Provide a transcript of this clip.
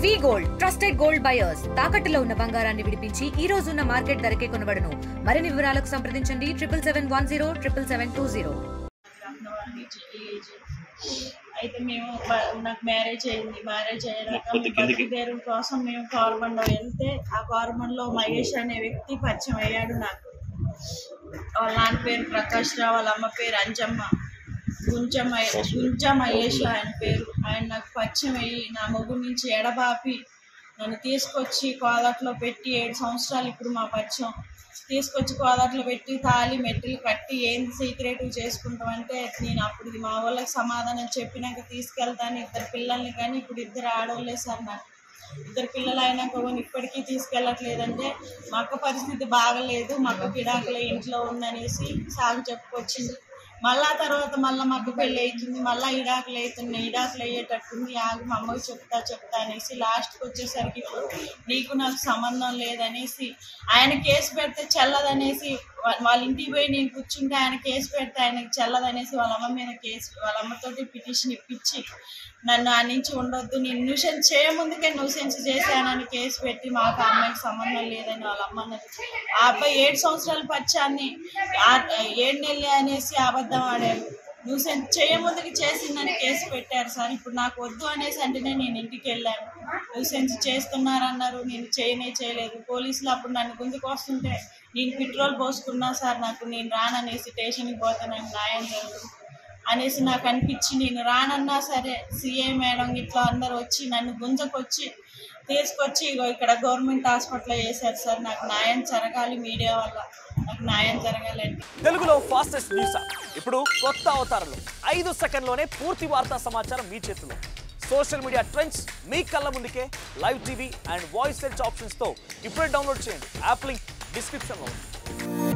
వి gold trusted gold buyers తాకట్టులో ఉన్న బంగారాన్ని విడిపించి ఈ రోజు ఉన్న మార్కెట్ ధరకే కొనబడును. మరిన్ని వివరాలకు సంప్రదించండి 7771077720. అయితే మేము నాకు మ్యారేజ్ అయింది. మ్యారేజ్ అయ్యాక బతుకుదేరు కోసం మేము కోరమండ వెళ్తే ఆ కోరమండలో మహేష్ అనే వ్యక్తి పరిచయం అయ్యాడు నాకు. వాళ్ళ నాన్న పేరు ప్రకాష్ రావు, వాళ్ళ అమ్మ పేరు అంజమ్మ. గుంజ మహేష్ ఆయన పేరు. ఆయన నాకు పరిచయం అయ్యి నా మొగ్గు నుంచి ఎడబాపి నన్ను తీసుకొచ్చి కోదాట్లో పెట్టి 7 సంవత్సరాలు ఇప్పుడు మా పరిచయం. తీసుకొచ్చి కోదాట్లో పెట్టి తాళి మెట్టులు కట్టి ఏంది సీక్రెట్ చేసుకుంటామంటే నేను అప్పుడు మా వాళ్ళకి సమాధానం చెప్పినాక తీసుకెళ్తాను. 2 పిల్లల్ని కానీ ఇప్పుడు 2 ఆడవాళ్ళే సార్. నాకు 2 పిల్లలు అయినాక ఇప్పటికీ తీసుకెళ్ళట్లేదంటే మా అక్క పరిస్థితి బాగలేదు, మా అక్క గిడాకుల ఇంట్లో ఉందనేసి సాగు చెప్పుకొచ్చింది. మళ్ళా తర్వాత మళ్ళీ మా అక్క పెళ్ళి అవుతుంది, మళ్ళీ ఇడాకులు అవుతున్నాయి. ఇడాకులు అయ్యేటట్టుంది, ఆగు మా అమ్మకి చెప్తా అనేసి లాస్ట్కి వచ్చేసరికి నీకు నాకు సంబంధం లేదనేసి ఆయన కేసు పెడితే చెల్లదనేసి వాళ్ళ ఇంటికి పోయి నేను కూర్చుంటే ఆయన కేసు పెడితే ఆయనకి చెల్లదనేసి వాళ్ళ అమ్మ మీద వాళ్ళ అమ్మతోటి పిటిషన్ ఇప్పించి నన్ను ఆ నుంచి ఉండొద్దు, నేను న్యూసెన్స్ చేయముందుకే న్యూసెన్స్ చేశానని కేసు పెట్టి మాకు అమ్మాయికి సంబంధం లేదని వాళ్ళ అమ్మ అన్నది. ఆ అబ్బాయి 7 సంవత్సరాల పరిచయాన్ని 7 నెలలు అనేసి అబద్ధం ఆడారు. న్యూసెన్స్ చేయముందుకు చేసిందని కేసు పెట్టారు సార్. ఇప్పుడు నాకు వద్దు అనేసి అంటేనే నేను ఇంటికి వెళ్ళాను. న్యూసెన్స్ చేస్తున్నారన్నారు, నేను చేయలేదు. పోలీసులు అప్పుడు నన్ను గుంజుకు వస్తుంటే నేను పెట్రోల్ పోసుకున్నా సార్. నేను రాననేసి స్టేషన్కి పోతే నాకు న్యాయం జరుగుతుంది అనేసి నాకు అనిపించి నేను రానన్నా సరే సిఐ మేడం ఇట్లా అందరు వచ్చి నన్ను గుంజకొచ్చి తీసుకొచ్చి ఇక్కడ గవర్నమెంట్ హాస్పిటల్లో వేశారు సార్. నాకు న్యాయం జరగాలి, మీడియా వల్ల నాకు న్యాయం జరగాలండి. తెలుగులో ఫాస్టెస్ట్ న్యూస్ ఇప్పుడు కొత్త అవతారంలో 5 సెకండ్లోనే పూర్తి వార్తా సమాచారం మీ చేతిలో. సోషల్ మీడియా ట్రెండ్స్ మీ కళ్ళ ముందుకే live TV and voice search ఆప్షన్స్తో ఇప్పుడే డౌన్లోడ్ చేయండి. యాప్ లింక్ డిస్క్రిప్షన్లో ఉంది.